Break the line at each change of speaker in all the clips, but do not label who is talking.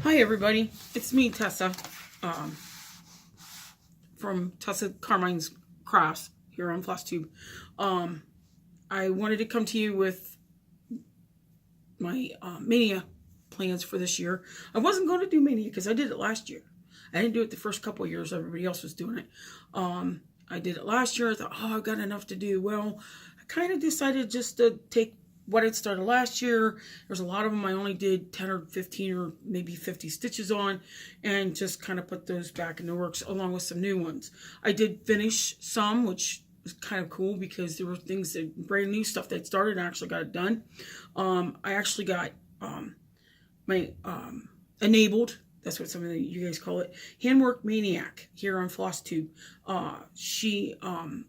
Hi everybody, it's me Tessa from Tessa Carmine's Crafts here on FlossTube. I wanted to come to you with my Maynia plans for this year. I wasn't going to do Maynia because I did it last year. I didn't do it the first couple of years. Everybody else was doing it. I did it last year. I thought, oh, I've got enough to do. Well, I kind of decided just to take what I'd started last year. There's a lot of them I only did 10 or 15 or maybe 50 stitches on, and just kind of put those back in the works along with some new ones. I did finish some, which was kind of cool because there were things that brand new stuff that started and I actually got it done. I actually got my enabled, that's what some of you guys call it, Handwork Maniac here on FlossTube. She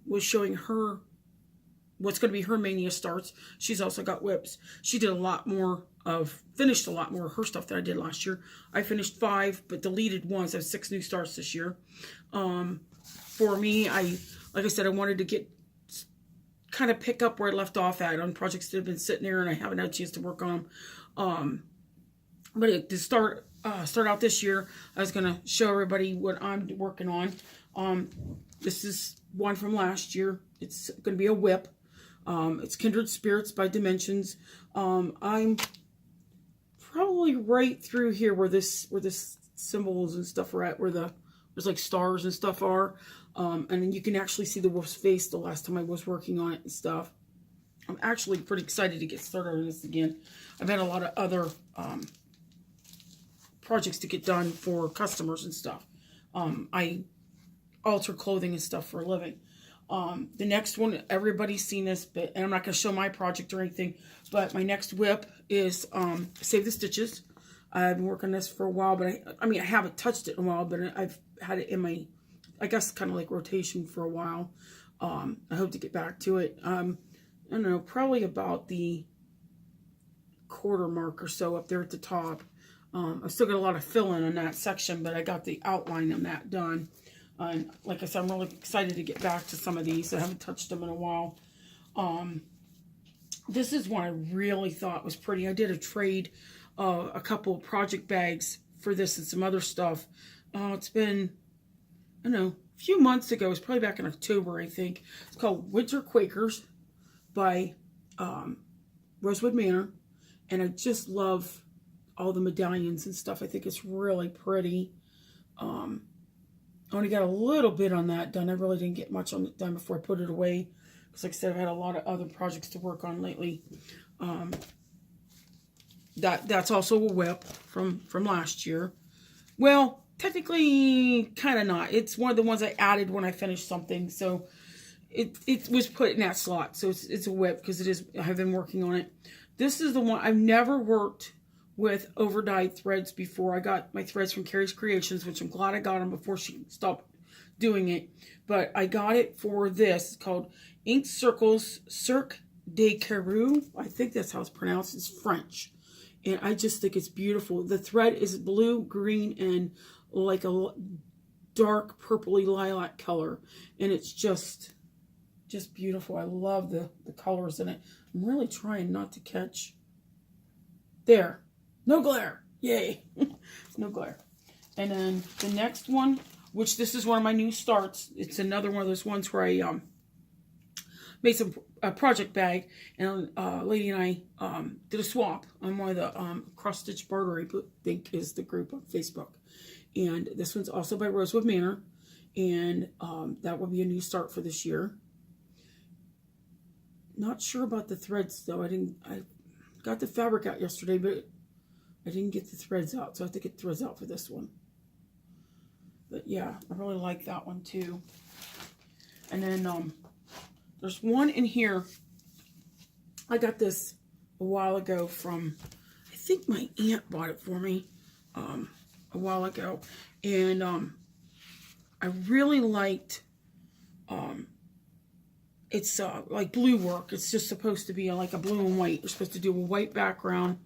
was showing her what's going to be her Maynia starts. She's also got whips. She did a lot more finished a lot more of her stuff that I did last year. I finished 5, but deleted 1, so I have 6 new starts this year. For me, like I said, I wanted to kind of pick up where I left off at on projects that have been sitting there and I haven't had a chance to work on them. But to start out this year, I was going to show everybody what I'm working on. This is one from last year. It's going to be a whip. It's Kindred Spirits by Dimensions. I'm probably right through here where this symbols and stuff are at, where there's like stars and stuff are. And then you can actually see the wolf's face the last time I was working on it and stuff. I'm actually pretty excited to get started on this again. I've had a lot of other projects to get done for customers and stuff. I alter clothing and stuff for a living. The next one, everybody's seen this, and I'm not going to show my project or anything, but my next whip is Save the Stitches. I've been working on this for a while, but I mean, I haven't touched it in a while, but I've had it in my, I guess, kind of like rotation for a while. I hope to get back to it. I don't know, probably about the quarter mark or so up there at the top. I've still got a lot of fill-in on that section, but I got the outline on that done. And like I said, I'm really excited to get back to some of these. I haven't touched them in a while. This is one I really thought was pretty. I did a trade, a couple project bags for this and some other stuff. It's been, I don't know, a few months ago. It was probably back in October, I think. It's called Winter Quakers by Rosewood Manor. And I just love all the medallions and stuff. I think it's really pretty. I only got a little bit on that done. I really didn't get much on it done before I put it away. Because like I said, I've had a lot of other projects to work on lately. That's also a whip from last year. Well, technically, kind of not. It's one of the ones I added when I finished something. So it was put in that slot. So it's a whip because it is. I've been working on it. This is the one I've never worked with over-dyed threads before. I got my threads from Carrie's Creations, which I'm glad I got them before she stopped doing it. But I got it for this. It's called Ink Circles Cirque de Caroux. I think that's how it's pronounced. It's French. And I just think it's beautiful. The thread is blue, green, and like a dark purpley lilac color. And it's just beautiful. I love the colors in it. I'm really trying not to catch. There. No glare. Yay. No glare. And then the next one, which this is one of my new starts. It's another one of those ones where I made a project bag. And Lady and I did a swap on one of the Cross Stitch Barter, I think is the group on Facebook. And this one's also by Rosewood Manor. And that will be a new start for this year. Not sure about the threads though. I got the fabric out yesterday, but I didn't get the threads out, so I have to get threads out for this one. But yeah, I really like that one too. And then there's one in here. I got this a while ago from, I think my aunt bought it for me a while ago. And I really liked, it's like blue work. It's just supposed to be like a blue and white. You're supposed to do a white background.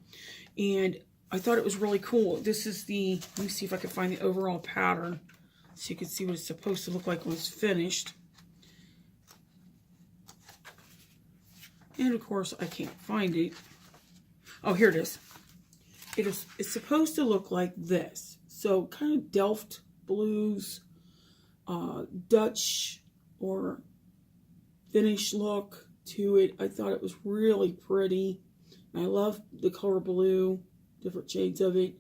And I thought it was really cool. This is the, let me see if I can find the overall pattern so you can see what it's supposed to look like when it's finished. And of course, I can't find it. Oh, here it is. it's supposed to look like this. So kind of Delft blues, Dutch or Finnish look to it. I thought it was really pretty. I love the color blue, different shades of it.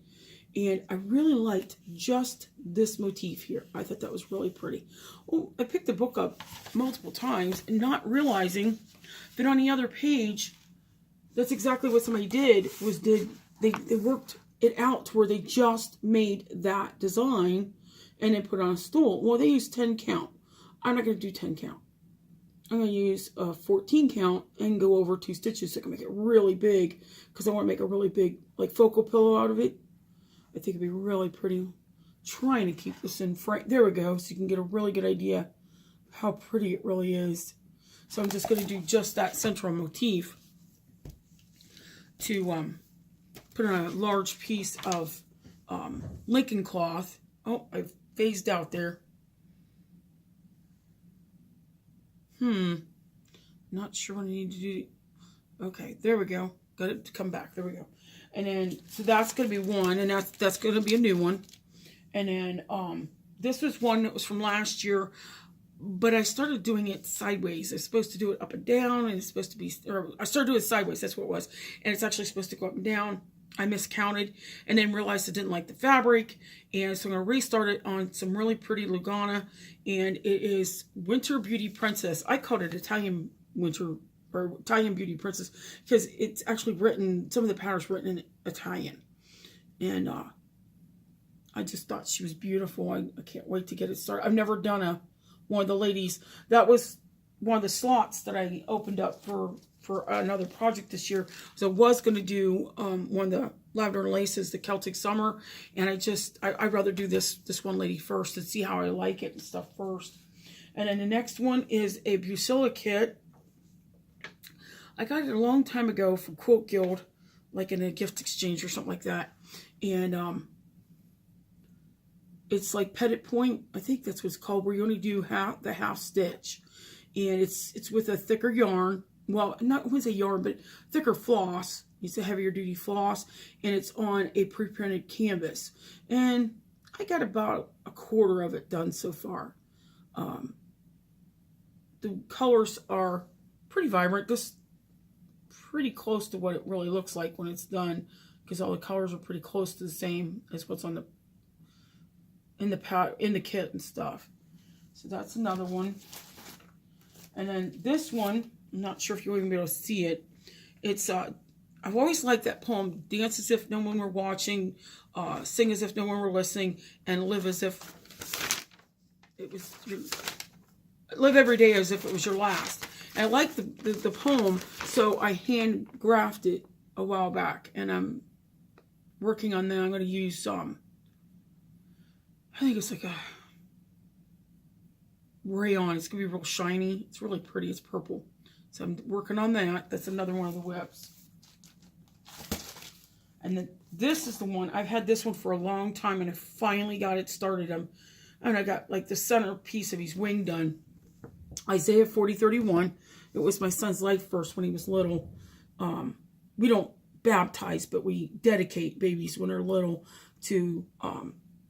And I really liked just this motif here. I thought that was really pretty. Oh, I picked the book up multiple times and not realizing that on the other page, that's exactly what somebody did, they worked it out to where they just made that design and then put it on a stool. Well, they used 10 count. I'm not going to do 10 count. I'm going to use a 14 count and go over 2 stitches so I can make it really big, because I want to make a really big like focal pillow out of it. I think it'd be really pretty. I'm trying to keep this in frame. There we go. So you can get a really good idea of how pretty it really is. So I'm just going to do just that central motif to put on a large piece of Lincoln cloth. Oh, I've phased out there. Not sure what I need to do. Okay, there we go. Got it to come back. There we go. And then, so that's going to be one, and that's going to be a new one. And then, this was one that was from last year, but I started doing it sideways. I was supposed to do it up and down, and it's supposed to be, or I started doing it sideways, that's what it was. And it's actually supposed to go up and down. I miscounted, and then realized I didn't like the fabric, and so I'm going to restart it on some really pretty Lugana, and it is Winter Beauty Princess. I called it Italian Winter, or Italian Beauty Princess, because it's actually written, some of the pattern's written in Italian, and I just thought she was beautiful. I can't wait to get it started. I've never done one of the ladies. That was one of the slots that I opened up for another project this year. So I was going to do one of the Lavender and Laces, the Celtic Summer, and I'd rather do this one lady first and see how I like it and stuff first. And then the next one is a Busilla kit. I got it a long time ago from Quilt Guild, like in a gift exchange or something like that. And it's like petit point, I think that's what it's called, where you only do the half stitch. And it's with a thicker yarn. Well, not with a yarn, but thicker floss. It's a heavier duty floss, and it's on a pre-printed canvas. And I got about a quarter of it done so far. The colors are pretty vibrant. This pretty close to what it really looks like when it's done, because all the colors are pretty close to the same as what's on in the kit and stuff. So that's another one. And then this one, I'm not sure if you'll even be able to see it. It's I've always liked that poem, dance as if no one were watching, sing as if no one were listening, and live as if it was live every day as if it was your last. And I like the poem, so I hand graphed it a while back, and I'm working on that. I'm going to use I think it's like a rayon. It's going to be real shiny. It's really pretty. It's purple. So I'm working on that. That's another one of the whips. And then this is the one. I've had this one for a long time, and I finally got it started. And I got like the center piece of his wing done. Isaiah 40:31. It was my son's life verse when he was little. We don't baptize, but we dedicate babies when they're little to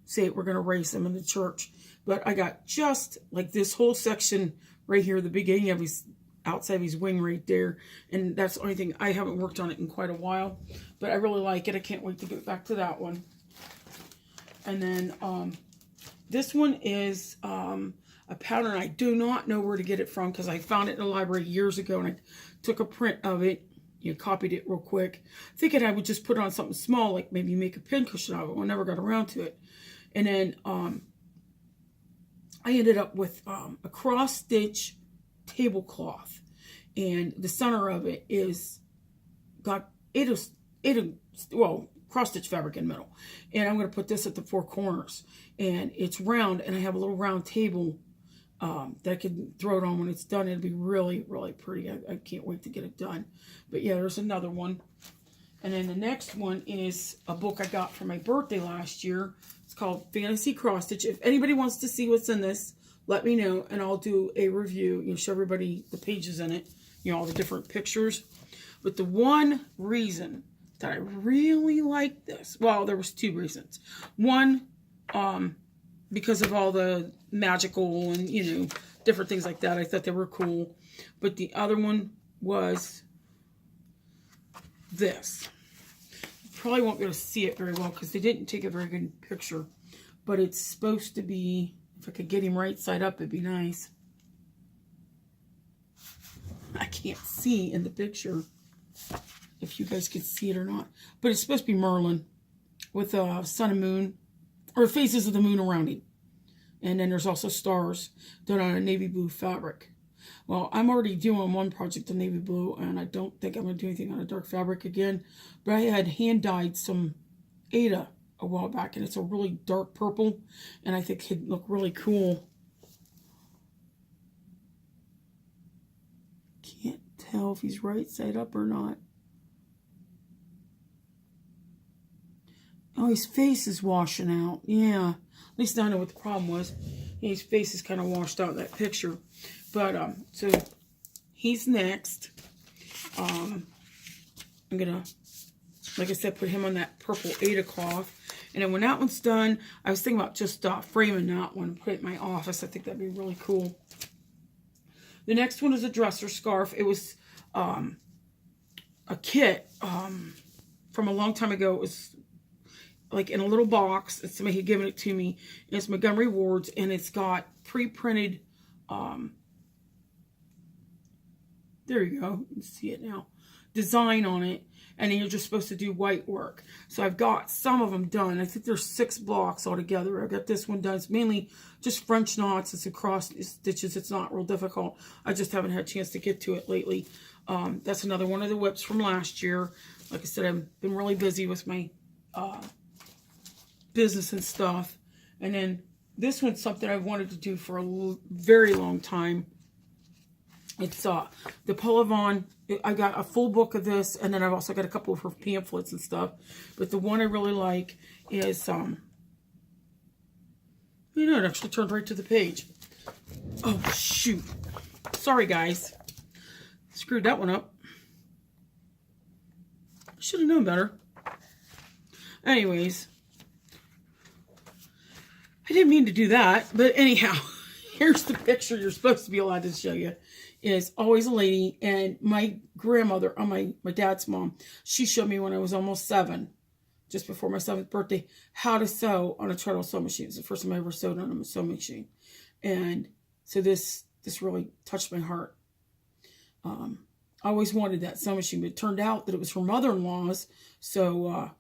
say we're going to raise them in the church. But I got just like this whole section right here, the beginning of his, outside of his wing right there. And that's the only thing. I haven't worked on it in quite a while, but I really like it. I can't wait to get back to that one. And then this one is a pattern. I do not know where to get it from, because I found it in the library years ago, and I took a print of it. Copied it real quick, thinking I would just put on something small, like maybe make a pincushion out of it. I never got around to it. And then I ended up with a cross-stitch tablecloth, and the center of it is cross-stitch fabric in the middle. And I'm going to put this at the 4 corners, and it's round, and I have a little round table that I can throw it on when it's done. It'll be really, really pretty. I can't wait to get it done. But yeah, there's another one. And then the next one is a book I got for my birthday last year. It's called Fantasy Cross Stitch. If anybody wants to see what's in this, let me know, and I'll do a review. Show everybody the pages in it, all the different pictures. But the one reason that I really like this. Well, there was 2 reasons. One, because of all the magical and, you know, different things like that. I thought they were cool. But the other one was this. You probably won't be able to see it very well because they didn't take a very good picture. But it's supposed to be, if I could get him right side up, it'd be nice. I can't see in the picture if you guys could see it or not. But it's supposed to be Merlin with a sun and moon, or phases of the moon around him. And then there's also stars done on a navy blue fabric. Well, I'm already doing one project in navy blue, and I don't think I'm going to do anything on a dark fabric again. But I had hand-dyed some Ada a while back, and it's a really dark purple, and I think it'd look really cool. Can't tell if he's right side up or not. Oh, his face is washing out. Yeah. At least I know what the problem was. His face is kind of washed out in that picture. But, so, he's next. I'm going to, like I said, put him on that purple Ada cloth. And then when that one's done, I was thinking about just framing that one and put it in my office. I think that'd be really cool. The next one is a dresser scarf. It was a kit from a long time ago. It was like in a little box. Somebody had given it to me. And it's Montgomery Ward's, and it's got pre-printed, there you go. You can see it now. Design on it. And then you're just supposed to do white work. So I've got some of them done. I think there's 6 blocks altogether. I've got this one done. It's mainly just French knots. It's across stitches. It's not real difficult. I just haven't had a chance to get to it lately. That's another one of the whips from last year. Like I said, I've been really busy with my business and stuff. And then this one's something I've wanted to do for a very long time. It's the Paula Vaughn. I got a full book of this, and then I've also got a couple of her pamphlets and stuff. But the one I really like is, you know, it actually turned right to the page. Oh, shoot. Sorry, guys. Screwed that one up. Should have known better. Anyways. I didn't mean to do that, but anyhow, here's the picture you're supposed to be allowed to show you. Is always a lady, and my grandmother, my dad's mom, she showed me when I was almost 7, just before my 7th birthday, how to sew on a treadle sewing machine. It's the first time I ever sewed on a sewing machine. And so this really touched my heart. I always wanted that sewing machine, but it turned out that it was her mother-in-law's. So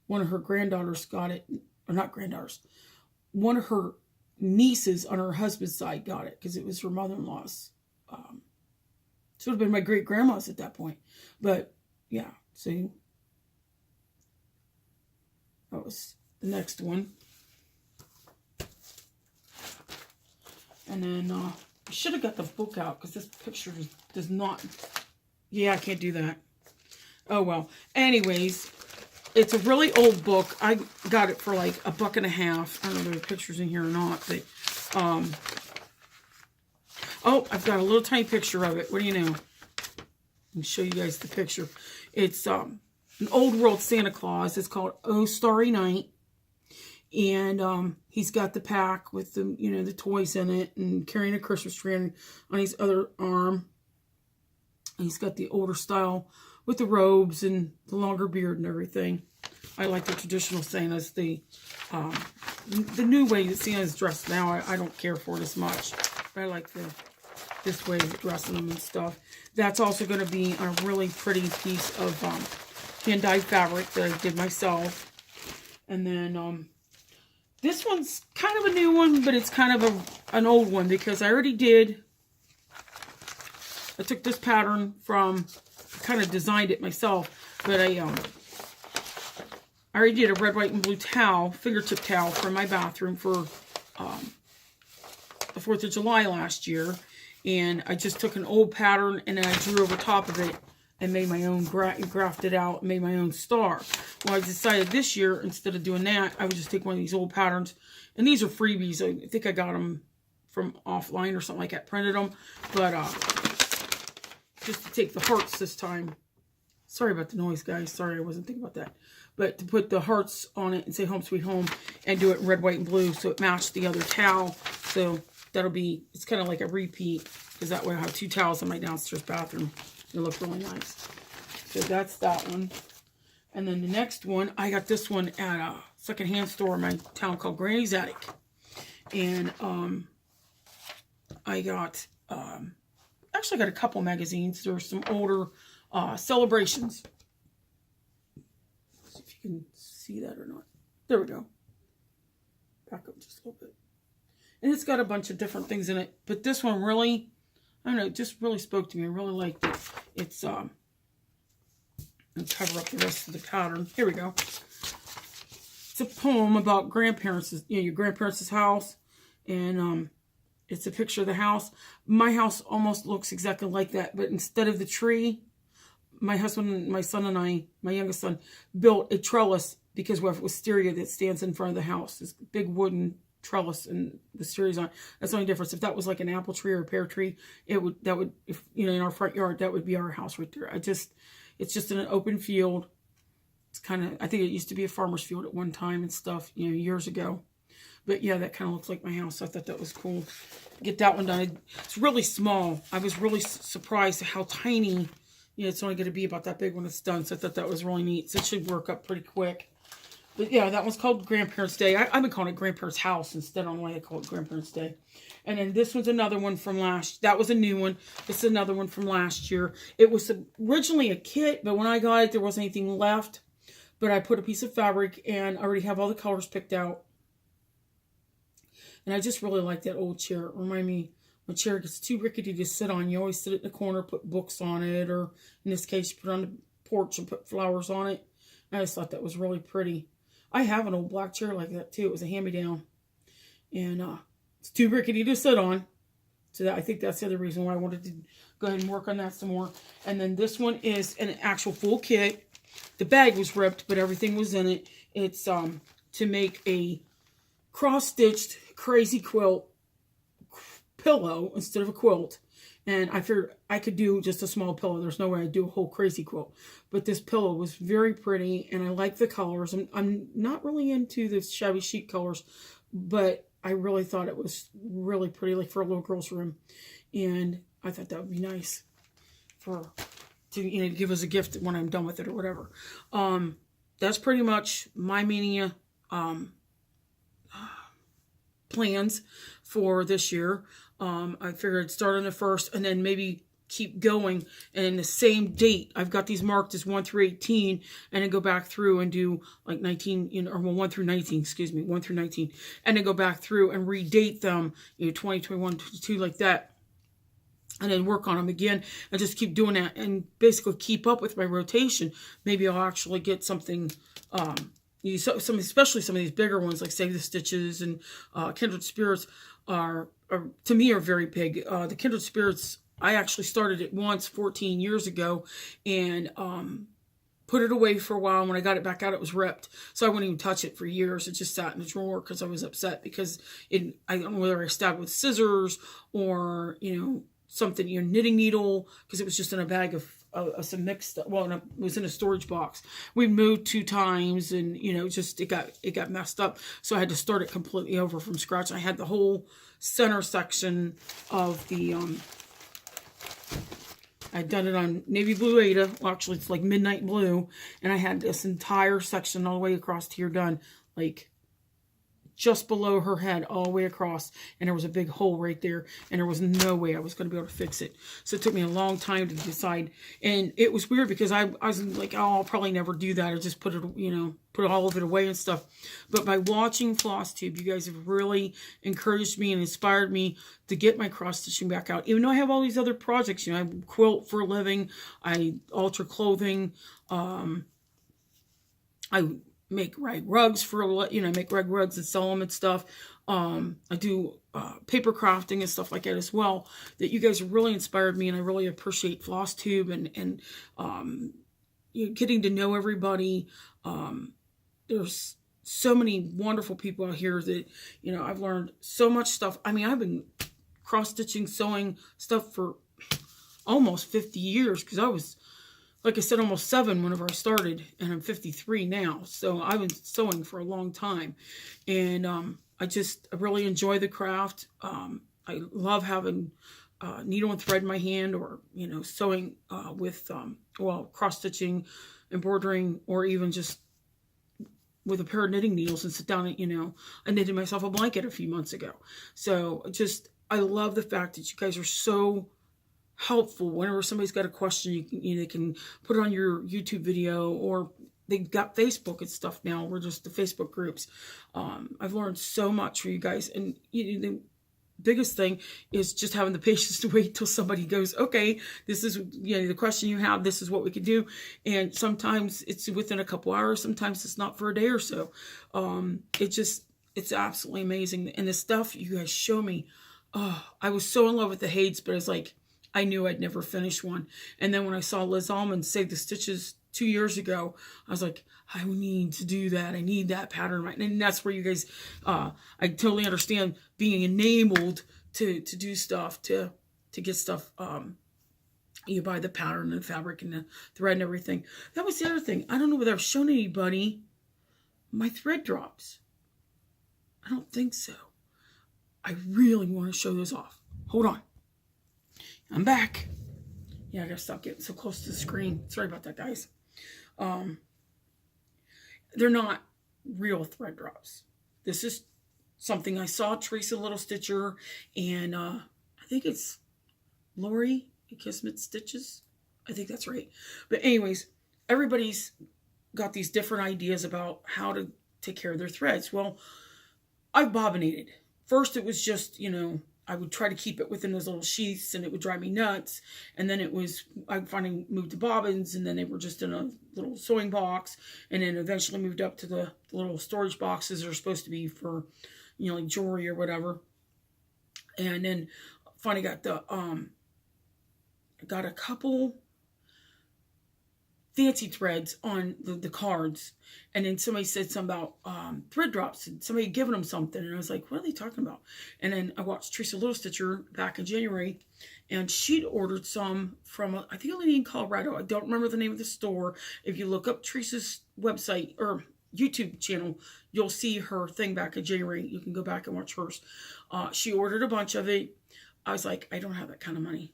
one of her granddaughters got it, or not granddaughters, one of her nieces on her husband's side got it because it was her mother-in-law's. So it would have been my great-grandma's at that point. But, yeah, see? That was the next one. And then, I should have got the book out because this picture does not... Yeah, I can't do that. Oh, well. Anyways, it's a really old book. I got it for like $1.50. I don't know if there are pictures in here or not, but... Oh, I've got a little tiny picture of it. What do you know? Let me show you guys the picture. It's an old world Santa Claus. It's called Oh Starry Night. And he's got the pack with the, you know, the toys in it and carrying a Christmas tree on his other arm. And he's got the older style with the robes and the longer beard and everything. I like the traditional Santas. The new way that Santa's dressed now, I don't care for it as much. But I like this way of dressing them and stuff. That's also going to be a really pretty piece of hand-dyed fabric that I did myself. And then this one's kind of a new one, but it's kind of an old one because I already did. I took this pattern from, kind of designed it myself, but I already did a red, white, and blue towel, fingertip towel for my bathroom for the 4th of July last year. And I just took an old pattern and then I drew over top of it and made my own, grafted out, and made my own star. Well, I decided this year, instead of doing that, I would just take one of these old patterns. And these are freebies. I think I got them from offline or something like that, printed them. But just to take the hearts this time. Sorry about the noise, guys. Sorry, I wasn't thinking about that. But to put the hearts on it and say Home Sweet Home and do it in red, white, and blue so it matched the other towel. So that'll be, it's kind of like a repeat, because that way I have 2 towels in my downstairs bathroom. They look really nice. So that's that one. And then the next one, I got this one at a secondhand store in my town called Granny's Attic. And I got, actually got a couple magazines. There were some older celebrations. See if you can see that or not. There we go. Back up just a little bit. And it's got a bunch of different things in it. But this one really, I don't know, it just really spoke to me. I really liked it. It's, and cover up the rest of the pattern. Here we go. It's a poem about grandparents, your grandparents' house. And it's a picture of the house. My house almost looks exactly like that. But instead of the tree, my husband, my son and I, my youngest son, built a trellis because we have wisteria that stands in front of the house. This big wooden trellis and wisteria's on. That's the only difference. If that was like an apple tree or a pear tree, if in our front yard, that would be our house right there. It's just in an open field. It's kind of, I think it used to be a farmer's field at one time and stuff, years ago. But yeah, that kind of looks like my house. I thought that was cool. Get that one done. It's really small. I was really surprised at how tiny. It's only going to be about that big when it's done. So I thought that was really neat. So it should work up pretty quick. But yeah, that one's called Grandparents' Day. I've been calling it Grandparents' House instead on why they call it Grandparents' Day. And then this one's another one from that was a new one. This is another one from last year. It was originally a kit, but when I got it, there wasn't anything left. But I put a piece of fabric and I already have all the colors picked out. And I just really like that old chair. It reminds me, when a chair gets too rickety to sit on, you always sit in the corner, put books on it, or in this case, you put it on the porch and put flowers on it. I just thought that was really pretty. I have an old black chair like that too. It was a hand-me-down. And it's too rickety to sit on. So I think that's the other reason why I wanted to go ahead and work on that some more. And then this one is an actual full kit. The bag was ripped, but everything was in it. It's to make a cross-stitched crazy quilt pillow instead of a quilt. And I figured I could do just a small pillow. There's no way I'd do a whole crazy quilt. But this pillow was very pretty, and I like the colors. I'm not really into the shabby chic colors, but I really thought it was really pretty, like for a little girl's room. And I thought that would be nice to give as a gift when I'm done with it or whatever. That's pretty much my Maynia plans for this year. I figured I'd start on the 1st and then maybe keep going. And in the same date, I've got these marked as 1 through 18, and then go back through and do like 19, or 1 through 19, excuse me, 1 through 19, and then go back through and redate them, 20, 21, 22, like that. And then work on them again and just keep doing that and basically keep up with my rotation. Maybe I'll actually get something, especially some of these bigger ones like Save the Stitches and Kindred Spirits are to me are very big. The Kindred Spirits, I actually started it once 14 years ago and put it away for a while. And when I got it back out, it was ripped. So I wouldn't even touch it for years. It just sat in the drawer because I was upset because I don't know whether I stabbed with scissors or, something, knitting needle, because it was just in a bag of some mixed stuff. Well, it was in a storage box. We moved 2 times and, it got messed up. So I had to start it completely over from scratch. I had the whole center section of the, I'd done it on navy blue Ada. Well, actually, it's like midnight blue. And I had this entire section all the way across here done, like just below her head all the way across, and there was a big hole right there, and there was no way I was going to be able to fix it. So it took me a long time to decide, and it was weird because I was like, oh, I'll probably never do that. I just put it, put all of it away and stuff. But by watching FlossTube, you guys have really encouraged me and inspired me to get my cross stitching back out. Even though I have all these other projects, I quilt for a living, I alter clothing, I make rag rugs make rag rugs and sell them and stuff. I do paper crafting and stuff like that as well. That you guys have really inspired me, and I really appreciate FlossTube and getting to know everybody. There's so many wonderful people out here that I've learned so much stuff. I mean, I've been cross stitching, sewing stuff for almost 50 years because I was like I said, almost 7 whenever I started, and I'm 53 now. So I've been sewing for a long time, and I really enjoy the craft. I love having needle and thread in my hand, or sewing with cross stitching, embroidering, or even just with a pair of knitting needles and sit down and I knitted myself a blanket a few months ago. So I love the fact that you guys are so helpful. Whenever somebody's got a question, they can put it on your YouTube video, or they've got Facebook and stuff now. We're just the Facebook groups. I've learned so much from you guys, and the biggest thing is just having the patience to wait till somebody goes, okay, this is the question you have, this is what we can do. And sometimes it's within a couple hours, sometimes it's not for a day or so. It's absolutely amazing. And the stuff you guys show me, I was so in love with the Hades, but it's like I knew I'd never finish one. And then when I saw Liz Almond Save the Stitches 2 years ago, I was like, I need to do that. I need that pattern right. And that's where you guys, I totally understand being enabled to do stuff, to get stuff. You buy the pattern and the fabric and the thread and everything. That was the other thing. I don't know whether I've shown anybody my thread drops. I don't think so. I really want to show those off. Hold on. I'm back. Yeah, I gotta stop getting so close to the screen. Sorry about that, guys. They're not real thread drops. This is something I saw Teresa Little Stitcher, and I think it's Lori Kismet Stitches. I think that's right. But anyways, everybody's got these different ideas about how to take care of their threads. Well, I've bobbinated. First, it was just, I would try to keep it within those little sheaths, and it would drive me nuts. And then I finally moved to bobbins, and then they were just in a little sewing box, and then eventually moved up to the little storage boxes that are supposed to be for, like jewelry or whatever. And then finally got got a couple fancy threads on the cards, and then somebody said something about thread drops, and somebody had given them something, and I was like, what are they talking about? And then I watched Teresa Little Stitcher back in January, and she'd ordered some from I think a lady in Colorado. I don't remember the name of the store. If you look up Teresa's website or YouTube channel, you'll see her thing back in January. You can go back and watch hers. She ordered a bunch of it. I was like, I don't have that kind of money.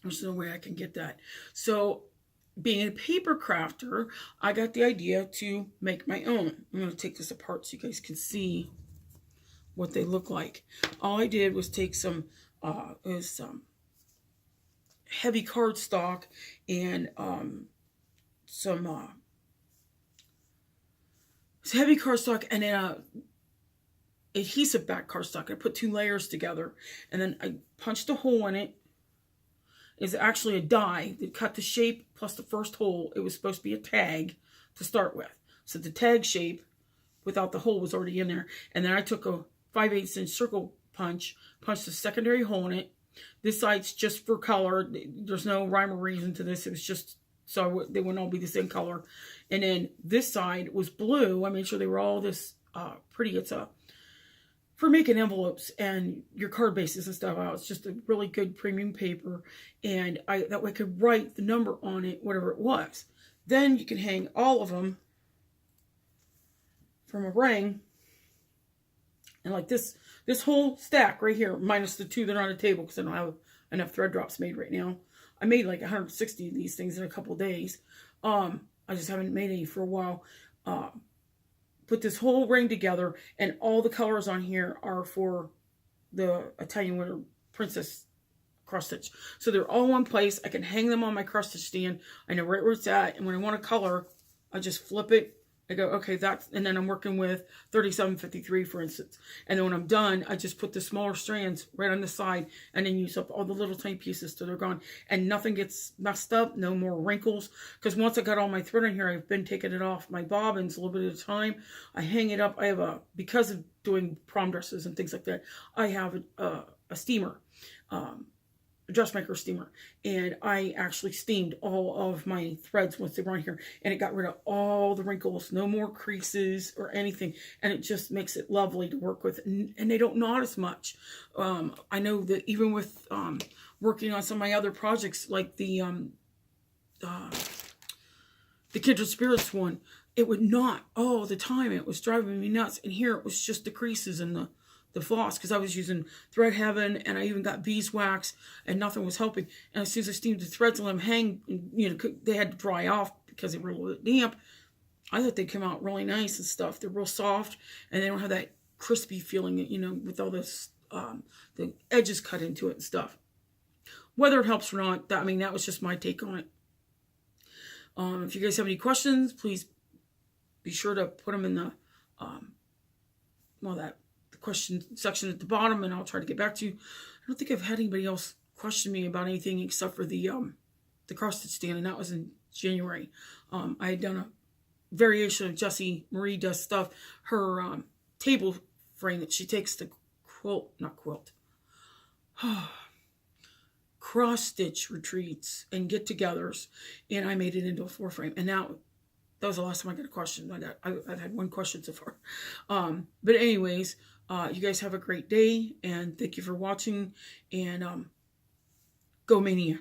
There's no way I can get that. So being a paper crafter, I got the idea to make my own. I'm going to take this apart so you guys can see what they look like. All I did was take some heavy cardstock and some heavy cardstock and then adhesive back cardstock. I put 2 layers together, and then I punched a hole in it. Is actually a die that cut the shape plus the first hole. It was supposed to be a tag to start with. So the tag shape without the hole was already in there. And then I took a 5/8 inch circle punched a secondary hole in it. This side's just for color. There's no rhyme or reason to this. It was just so they wouldn't all be the same color. And then this side was blue. I made sure they were all this pretty. It's for making envelopes and your card bases and stuff out. It's just a really good premium paper. And that way I could write the number on it, whatever it was. Then you can hang all of them from a ring. And like this whole stack right here, minus the 2 that are on the table because I don't have enough thread drops made right now. I made like 160 of these things in a couple of days. I just haven't made any for a while. Put this whole ring together, and all the colors on here are for the Italian Winter Princess cross stitch. So they're all in one place. I can hang them on my cross stitch stand. I know right where it's at, and when I want a color, I just flip it. I go, okay, that's, and then I'm working with 3753, for instance. And then when I'm done, I just put the smaller strands right on the side and then use up all the little tiny pieces till they're gone. And nothing gets messed up, no more wrinkles. Because once I got all my thread in here, I've been taking it off my bobbins a little bit at a time. I hang it up. I have because of doing prom dresses and things like that, I have a steamer. A dressmaker steamer, and I actually steamed all of my threads once they were on here, and it got rid of all the wrinkles, no more creases or anything, and it just makes it lovely to work with, and they don't knot as much. I know that even with working on some of my other projects, like the the Kindred Spirits one, it would not all the time. It was driving me nuts. And here it was just the creases and the floss, because I was using Thread Heaven, and I even got beeswax, and nothing was helping. And as soon as I steamed the threads and let them hang, you know, they had to dry off because they were a little bit damp. I thought they came out really nice and stuff. They're real soft, and they don't have that crispy feeling, you know, with all this, the edges cut into it and stuff. Whether it helps or not, I mean, that was just my take on it. If you guys have any questions, please be sure to put them in the, the question section at the bottom, and I'll try to get back to you. I don't think I've had anybody else question me about anything except for the cross stitch stand, and that was in January. I had done a variation of Jessie Marie does stuff. Her table frame that she takes to cross stitch retreats and get-togethers, and I made it into a 4-frame. And now that was the last time I got a question. I've had one question so far. But anyways, you guys have a great day, and thank you for watching, and go Maynia.